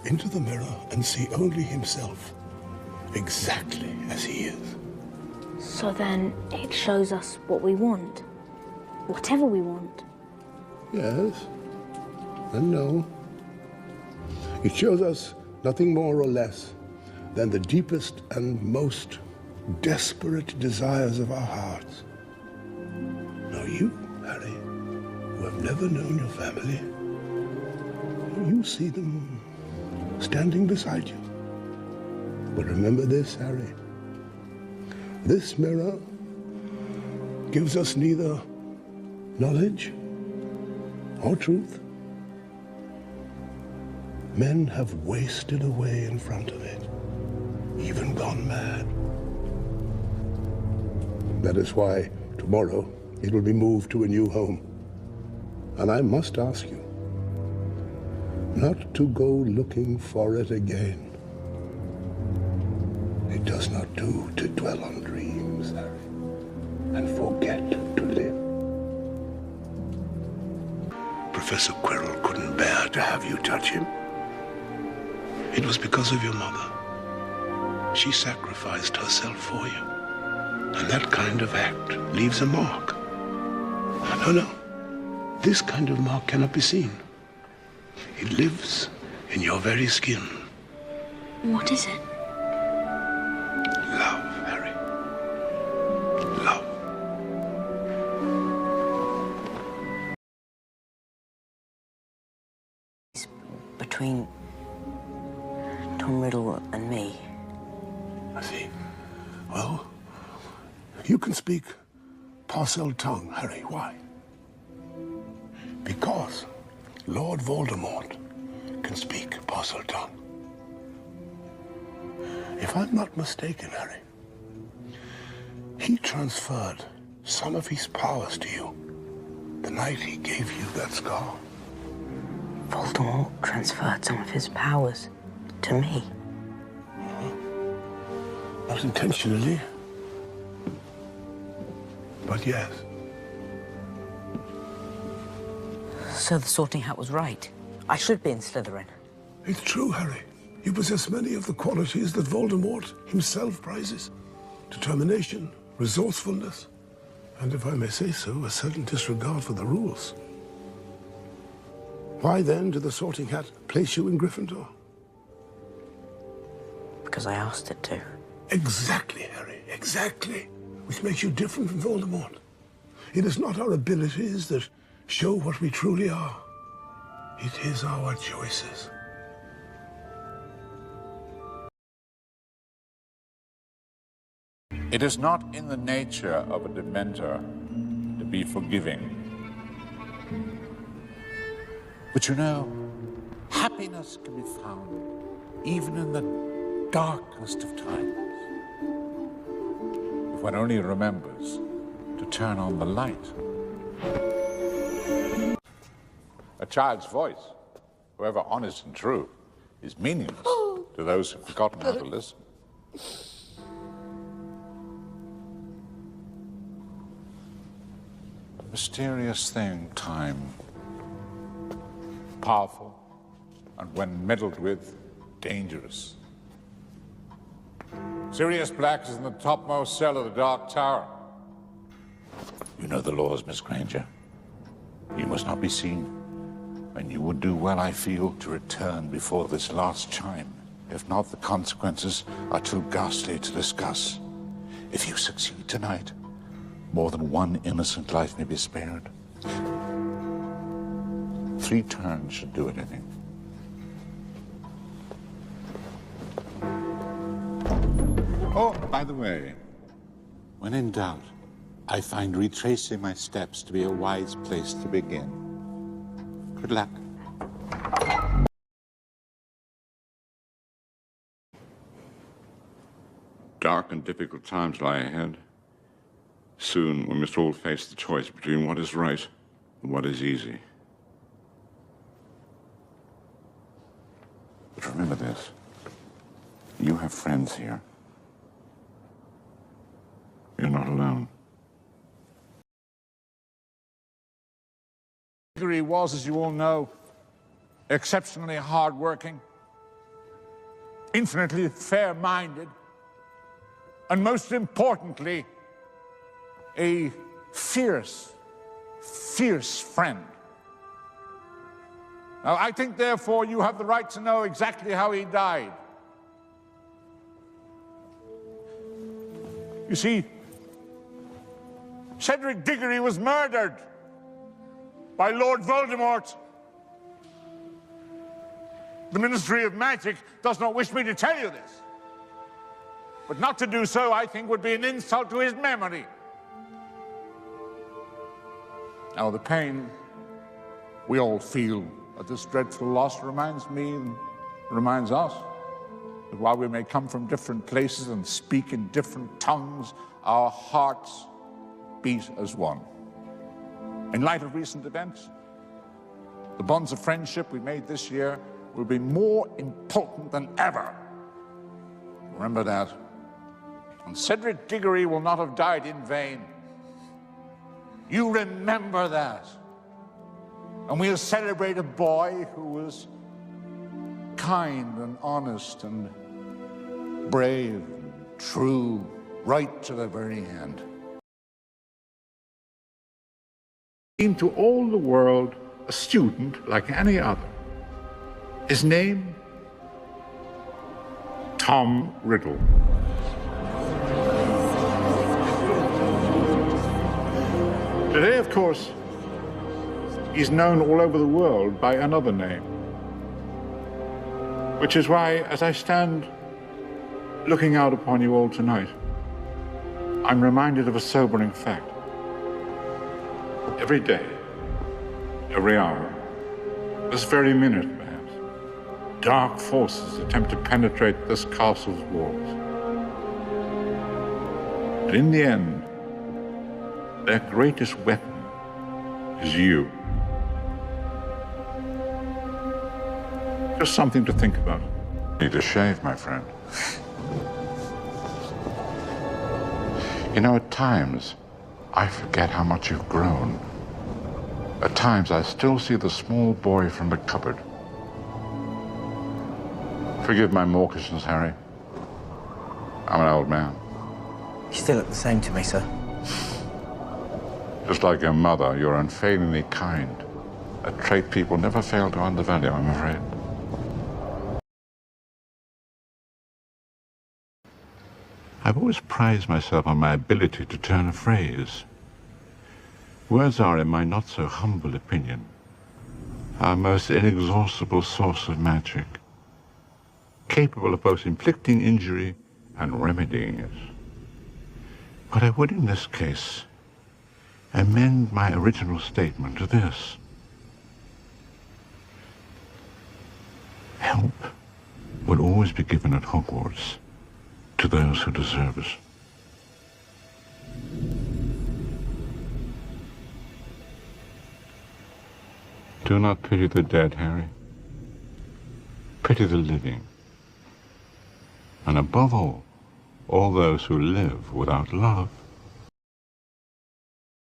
into the mirror and see only himself, exactly as he is. So then it shows us what we want, whatever we want. Yes and no. It shows us nothing more or less than the deepest and most desperate desires of our hearts. Now you, Harry, who have never known your family, you see them standing beside you. But remember this, Harry. This mirror gives us neither knowledge or truth. Men have wasted away in front of it, even gone mad. That is why tomorrow it will be moved to a new home. And I must ask you not to go looking for it again. It does not do to dwell on dreams, Harry, and forget to live. Professor Quirrell couldn't bear to have you touch him. It was because of your mother. She sacrificed herself for you. And that kind of act leaves a mark. No. This kind of mark cannot be seen. It lives in your very skin. What is it? Love, Harry. Love. Between Tom Riddle and me. I see. Well, you can speak parcel tongue, Harry. Why? Because Lord Voldemort can speak parcel tongue. If I'm not mistaken, Harry, he transferred some of his powers to you the night he gave you that scar. Voldemort transferred some of his powers to me. Not intentionally, but yes. So the Sorting Hat was right. I should be in Slytherin. It's true, Harry. You possess many of the qualities that Voldemort himself prizes. Determination, resourcefulness, and if I may say so, a certain disregard for the rules. Why then did the Sorting Hat place you in Gryffindor? Because I asked it to. Exactly, Harry, exactly. Which makes you different from Voldemort. It is not our abilities that show what we truly are. It is our choices. It is not in the nature of a Dementor to be forgiving. But you know, happiness can be found even in the darkest of times. If one only remembers to turn on the light. A child's voice, however honest and true, is meaningless to those who've forgotten how to listen. A mysterious thing, time. Powerful, and when meddled with, dangerous. Sirius Black is in the topmost cell of the Dark Tower. You know the laws, Miss Granger. You must not be seen, and you would do well, I feel, to return before this last chime. If not, the consequences are too ghastly to discuss. If you succeed tonight, more than one innocent life may be spared. 3 turns should do it, I think. Oh, by the way, when in doubt, I find retracing my steps to be a wise place to begin. Good luck. Dark and difficult times lie ahead. Soon we must all face the choice between what is right and what is easy. But remember this, you have friends here. You're not alone. He was, as you all know, exceptionally hard-working, infinitely fair-minded, and most importantly, a fierce, fierce friend. Now, I think, therefore, you have the right to know exactly how he died. You see, Cedric Diggory was murdered by Lord Voldemort. The Ministry of Magic does not wish me to tell you this. But not to do so, I think, would be an insult to his memory. Now, the pain we all feel at this dreadful loss reminds me and reminds us that while we may come from different places and speak in different tongues, our hearts beat as one. In light of recent events, the bonds of friendship we made this year will be more important than ever. Remember that. And Cedric Diggory will not have died in vain. You remember that. And we'll celebrate a boy who was kind and honest and brave and true, right to the very end. Seemed to all the world a student like any other. His name, Tom Riddle. Today, of course, he's known all over the world by another name. Which is why, as I stand looking out upon you all tonight, I'm reminded of a sobering fact. Every day, every hour, this very minute, perhaps, dark forces attempt to penetrate this castle's walls. But in the end, their greatest weapon is you. Just something to think about. Need a shave, my friend. You know, at times, I forget how much you've grown. At times, I still see the small boy from the cupboard. Forgive my mawkishness, Harry. I'm an old man. You still look the same to me, sir. Just like your mother, you're unfailingly kind. A trait people never fail to undervalue, I'm afraid. I've always prized myself on my ability to turn a phrase. Words are, in my not-so-humble opinion, our most inexhaustible source of magic, capable of both inflicting injury and remedying it. But I would, in this case, amend my original statement to this. Help will always be given at Hogwarts to those who deserve it. Do not pity the dead, Harry. Pity the living. And above all those who live without love.